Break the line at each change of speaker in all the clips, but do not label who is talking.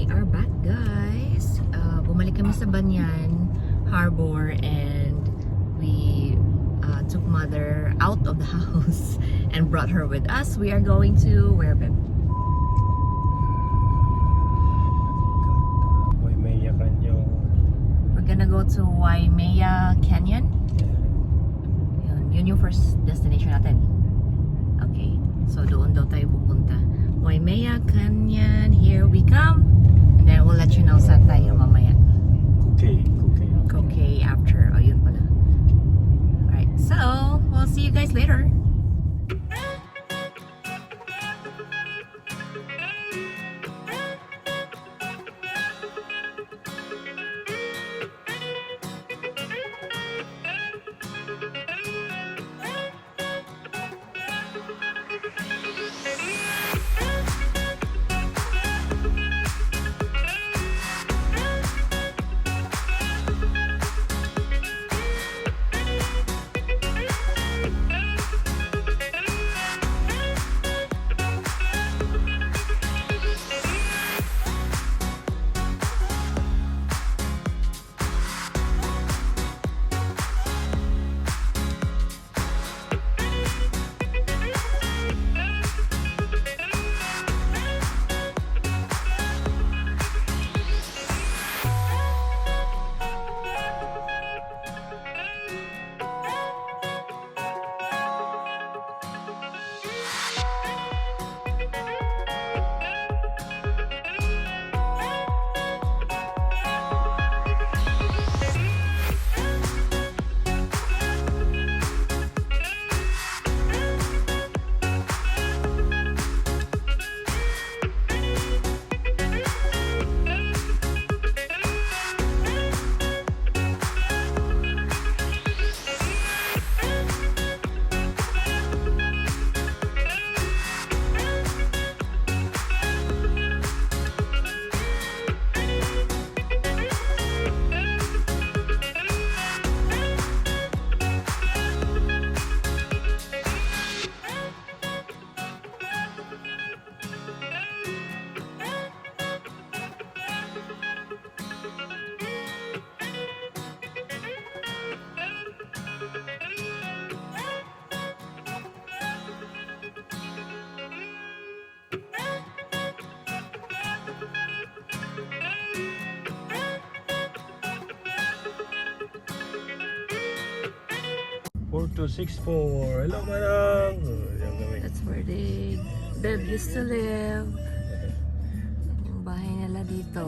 We are back, guys. Bumalik kami sa Banyan Harbor and we took mother out of the house and brought her with us. We are going to where, babe?
Waimea Canyon.
We're gonna go to Waimea Canyon. Yun yung first destination natin. Okay, so doon daw tayo pupunta. Waimea Canyon, here we come. And then we'll let you know saan tayo mamaya. Koke'e after. Oh, yun pala. Alright, so we'll see you guys later.
To 64. Hello, manang.
That's where they used to live. Yung bahay nila dito.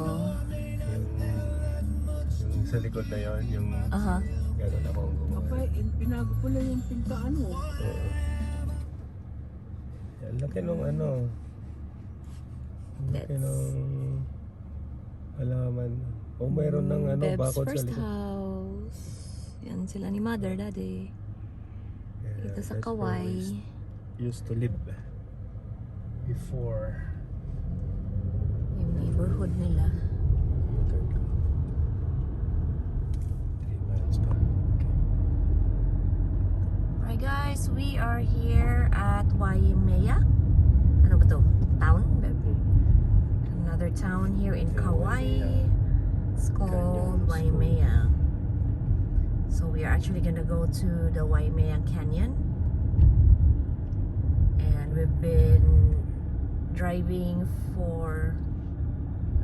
Yung sa likod na yun, yung gano'n ako gumawa.
Pinago pala yung pintaan mo.
Yan, laki nung ano. Laki nung halaman. O mayroon ng ano,
Beb's
bakod sa
first
likod.
house. Yan sila ni mother, daddy. Dito sa
That's where
Kauai.
we used to live before.
Yung neighborhood nila.
3 miles pa.
Alright guys, we are here at Waimea. Ano ba to? Town? Another town here in Kauai. It's called Waimea. So we are actually gonna go to the Waimea Canyon. And we've been driving for,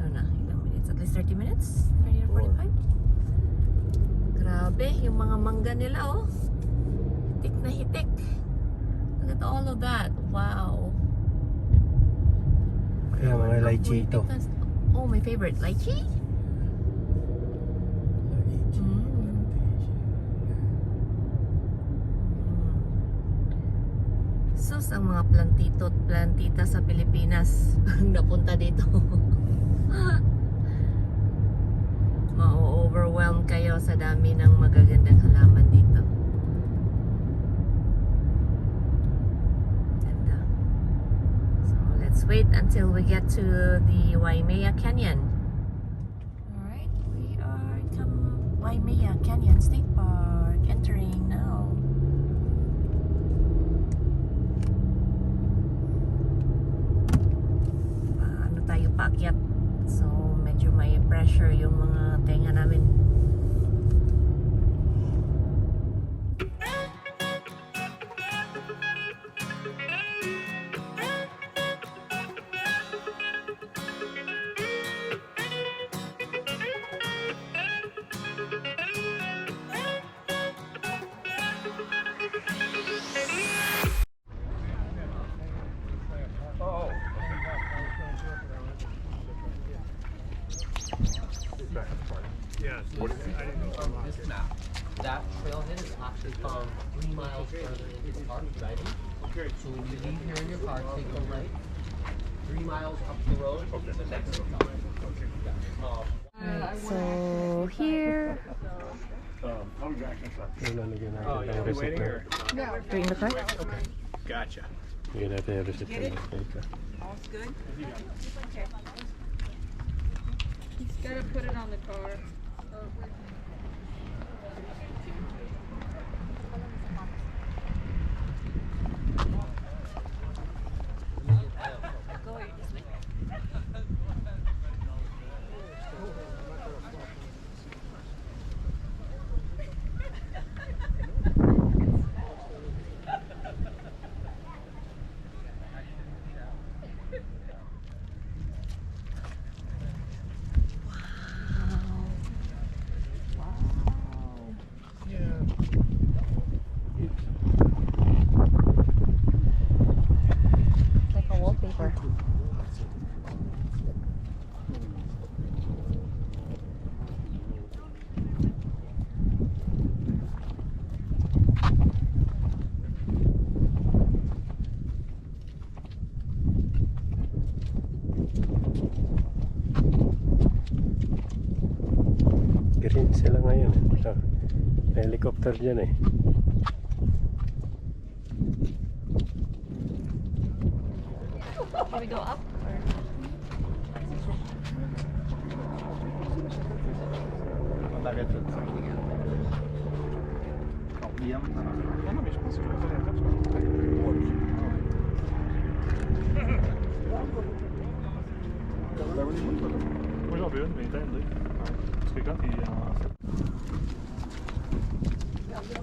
I don't know, ilang minutes? At least 30 minutes? 30 or 45? Grabe, yung mga mangga nila, oh. Hitik na hitik. Look at all of that. Wow.
Kaya mga lychee ito.
Oh, my favorite. Lychee? Sus, ang mga plantito at plantita sa Pilipinas napunta dito. Ma-overwhelm kayo sa dami ng magagandang halaman dito. Ganda. So, let's wait until we get to the Waimea Canyon. Alright, we are Waimea Canyon State Park, entering now. Paakyat. So pressure yung mga tenga namin.
Yes.
This map, that trailhead is actually from 3 miles further into the park driving. So when you leave here in your car, take the right, 3 miles up the road, the next stop.
So here,
Lalagyan natin ang receipt na.
bring the car.
Gotcha. Bigyan natin yung receipt na.
All's good? Okay. He's gotta put it on the car.
Like a wallpaper.
Green sila ngayon. May helicopter dyan eh.
Should we go up or?
Må vi avgjøre med det endelig. Skal ikke ha tid.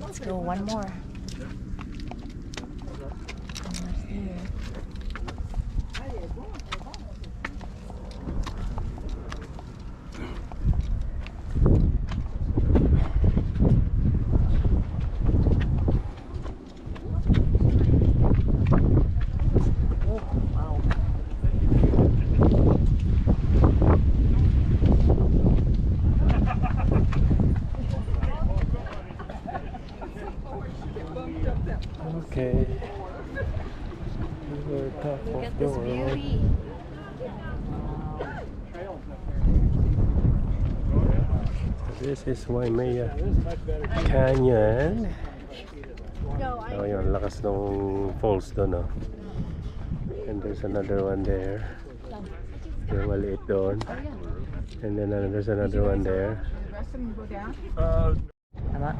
Let's go one more. Almost there. Oh, wow.
Okay. We're top
Look
of
at
the
this
world.
beauty.
This is Waimea Canyon. Oh, yun, lakas ng falls doon, oh. And there's another one there. Yung maliit doon. And then there's another one there.
The rest of them go down?
Tama?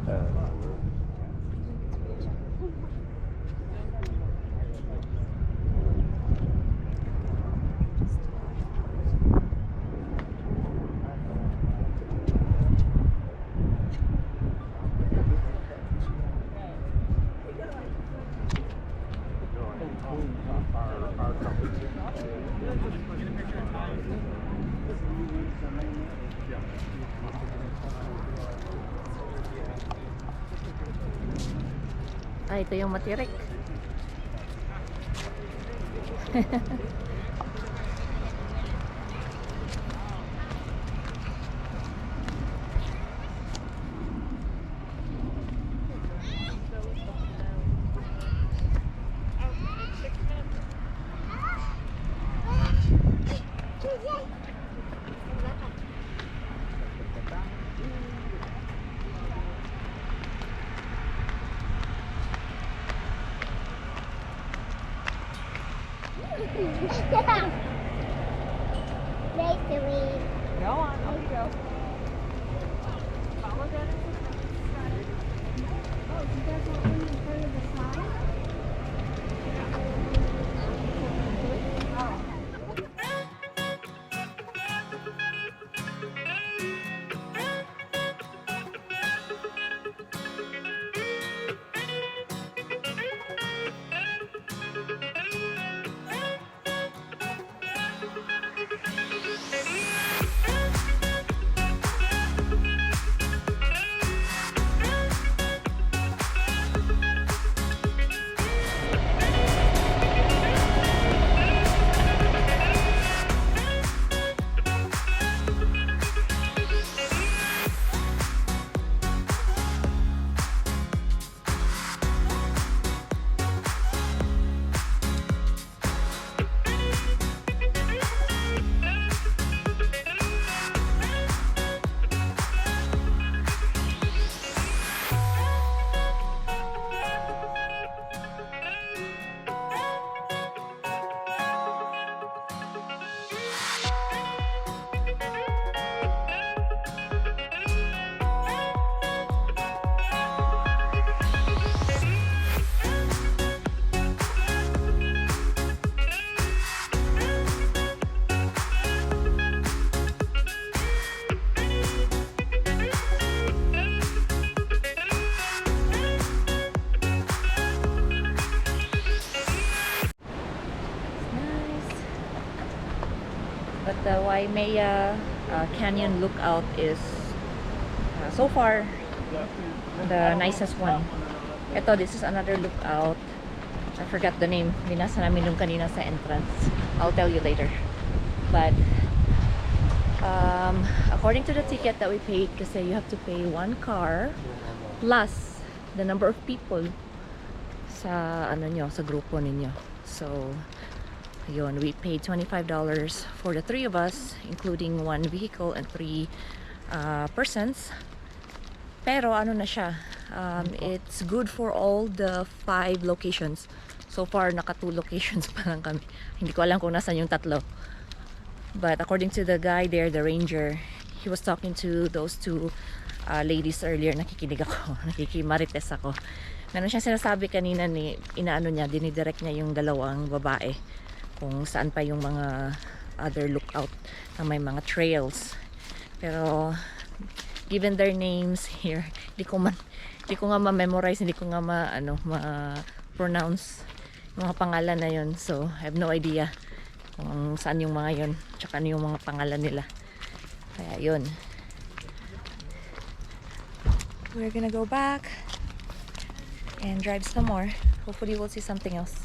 Ah, ito yung matirik. Go on, off you go. Follow that.
Oh, you guys want one in front of the slide? Oh.
But the Waimea Canyon lookout is so far the nicest one. Ito, this is another lookout. I forgot the name. Binasa namin nung kanina sa entrance. I'll tell you later. But according to the ticket that we paid, kasi you have to pay one car plus the number of people sa ano nyo, sa grupo ninyo. So yun, we paid $25 for the 3 of us, including one vehicle and 3 persons. Pero ano na siya, it's good for all the 5 locations. So far, naka 2 locations pa lang kami. Hindi ko alam kung nasan yung tatlo. But according to the guy there, the ranger, he was talking to those 2 ladies earlier. Nakikinig ako, nakikimarites ako. Meron siyang sinasabi kanina, inaano niya, dinidirect niya yung dalawang babae kung saan pa yung mga other lookout na may mga trails. Pero given their names here, hindi ko nga ma-memorize, hindi ko nga ma-pronounce yung mga pangalan na yun. So I have no idea kung saan yung mga yun, tsaka ano yung mga pangalan nila. Kaya yun, we're gonna go back and drive some more. Hopefully we'll see something else.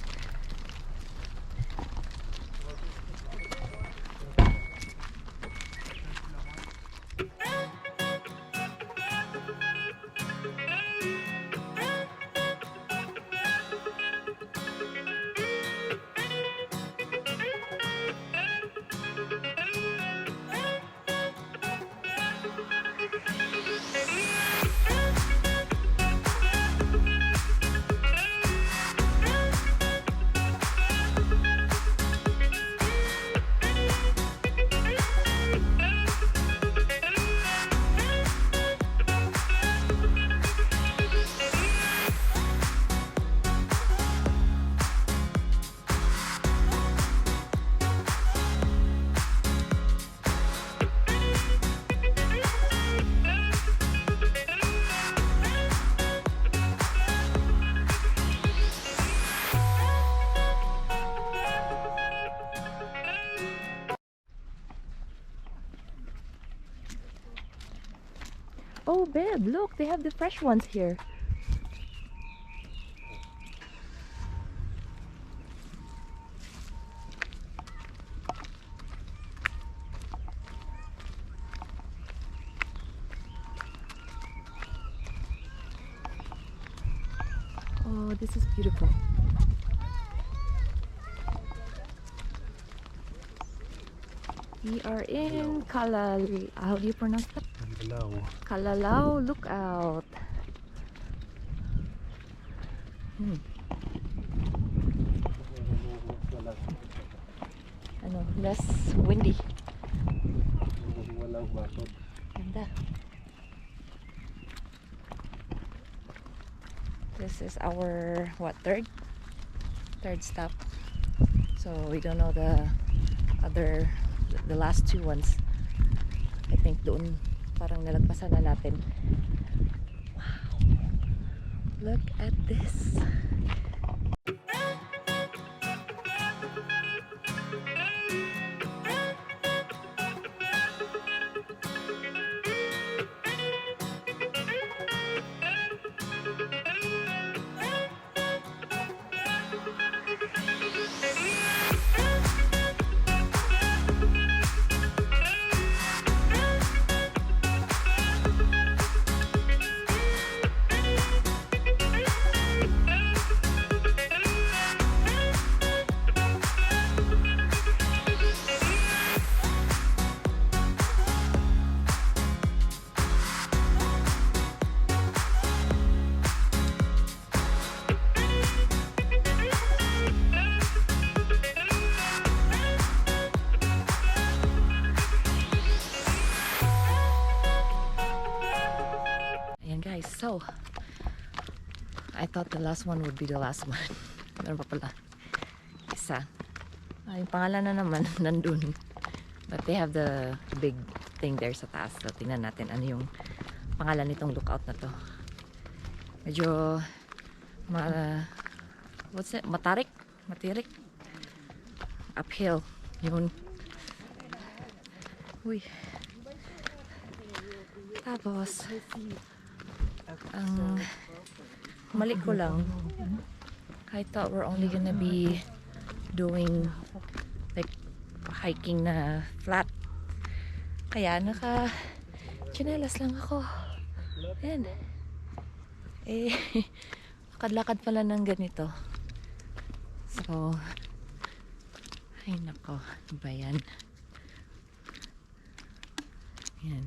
Oh babe, look, they have the fresh ones here. Oh, this is beautiful. We are in how do you pronounce that? Kalalao lookout. Ano, less windy. Ganda. This is our third stop. So we don't know the last 2 ones. I think doon parang nalagpasan na natin. Wow, look at this. So, I thought the last one would be the last one. Meron pa pala isa. Yung pangalan na naman nandun. But they have the big thing there sa taas. So, tingnan natin ano yung pangalan nitong lookout na to. Medyo what's it? Matirik? Uphill. Yun. Uy. Tapos, ang mali ko lang, I thought we're only gonna be doing like hiking na flat. Kaya tsinelas lang ako. Ayan. Eh, lakad-lakad pala ng ganito. So, ay nako, ano ba yan? Ayan.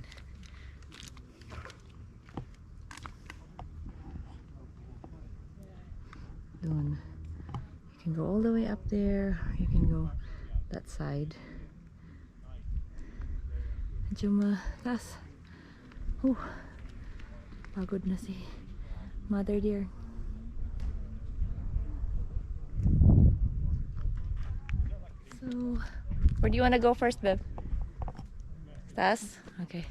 Doon. You can go all the way up there. You can go that side. Medyo mataas. Pagod na si Mother dear. So, where do you want to go first, Bev? Taas? Okay.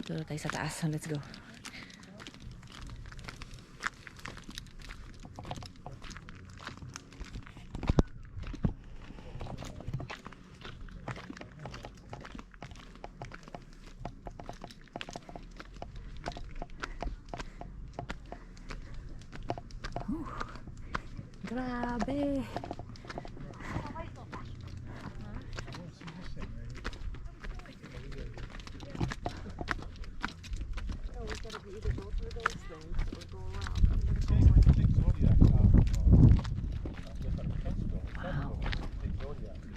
Dito tayo sa taas. So, let's go. Grabe!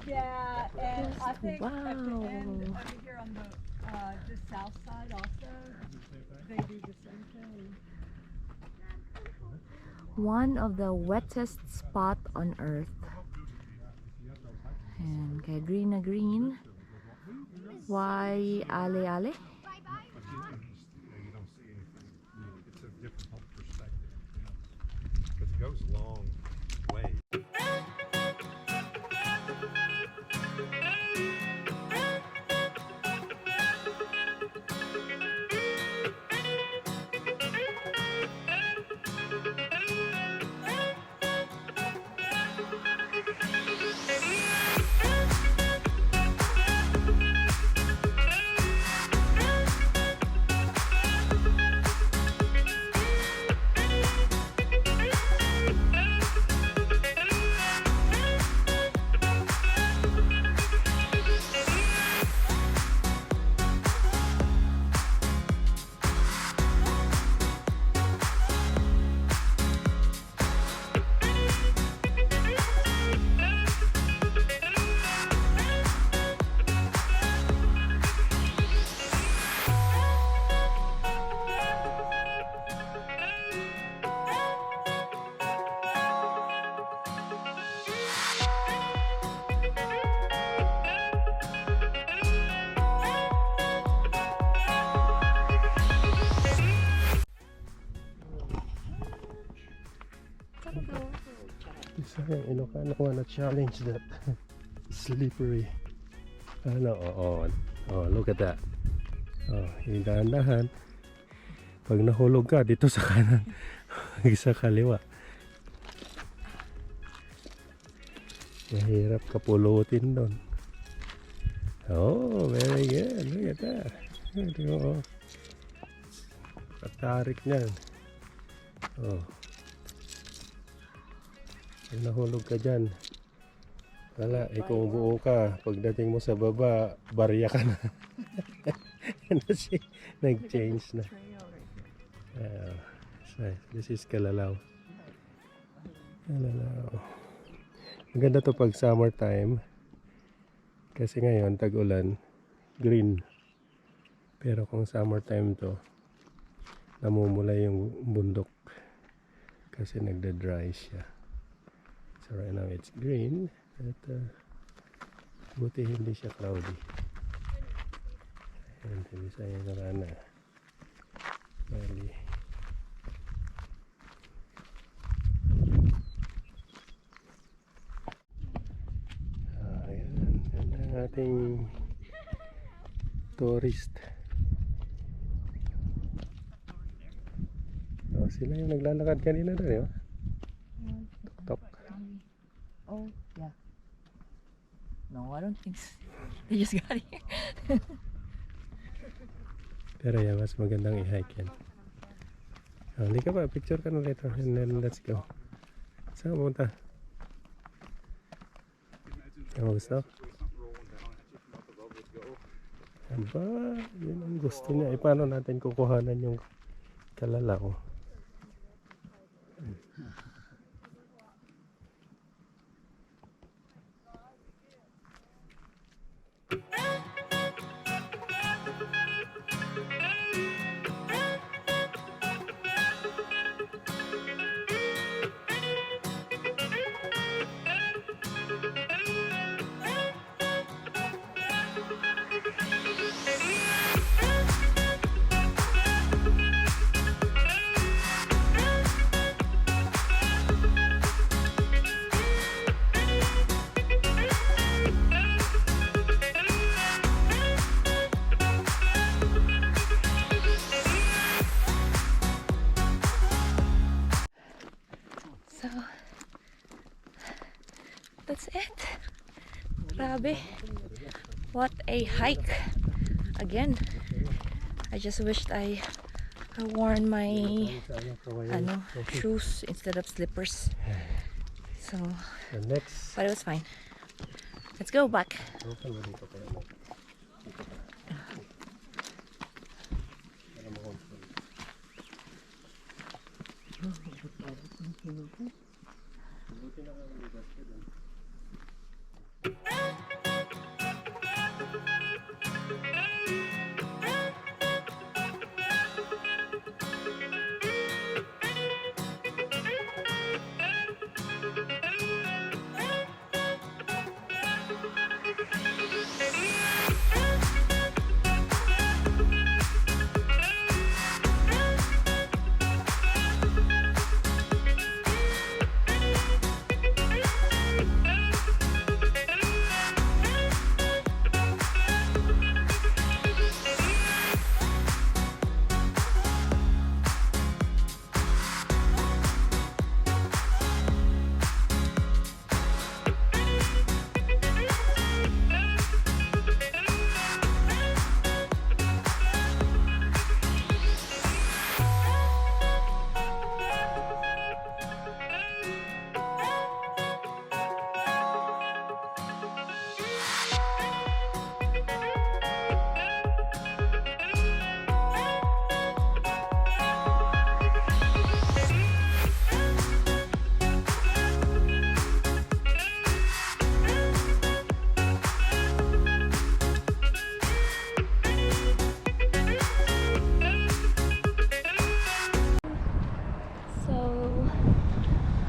Yeah, and I think
Wow.
at the end over here on the just south side also, they do the same thing.
One of the wettest spot on earth. And kaya green na green. Why ale ale?
You don't see anything. It's a different perspective, because it goes a long way.
Sayang, Ilocano wanna challenge that. Slippery. Look at that. Yung dahan-dahan. Pag nahulog ka dito sa kanan, sa kaliwa. Mahirap ka pulutin doon. Oh, very good. Look at that. Patarik niyan. Pag nahulog ka dyan, wala, kung buo ka, pagdating mo sa baba, barya ka na. Nag-change na. This is Kalalaw. Maganda to pag summertime, kasi ngayon tag-ulan, green. Pero kung summertime to, namumula yung bundok kasi nagda-dry siya. So right now it's green, at buti hindi siya cloudy. And hindi sayang na Bali. Ayan, yan ang ating tourist. Sila yung naglalakad kanina doon, Tok-tok.
Oh, yeah. No, I don't think so. They just got here.
Pero yan, mas magandang i-hike yan. Halika pa, picture ka na dito. And then let's go. Saan ka pumunta? Ano gusto? Aba, yun ang gusto niya. Eh, paano natin kukuhanan yung kalalaw?
So, that's it. Grabe. What a hike. Again, I just wished I worn my shoes instead of slippers. So,
The next.
but it was fine. Let's go back.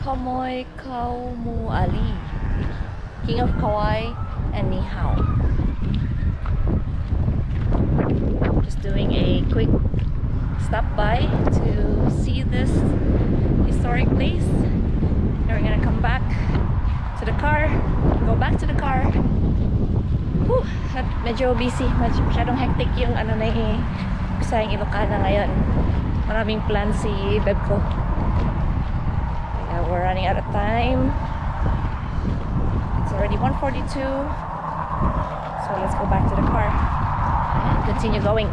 Kamoi Kaumuali, King of Kauai and Ni Hao. Just doing a quick stop by to see this historic place. And we're gonna come back to the car, go back to the car. Whew, at medyo busy, masyadong hectic yung ano na Bisayang Ilocana ngayon. Maraming plans si Beb ko. We're running out of time. It's already 1:42. So let's go back to the car and continue going.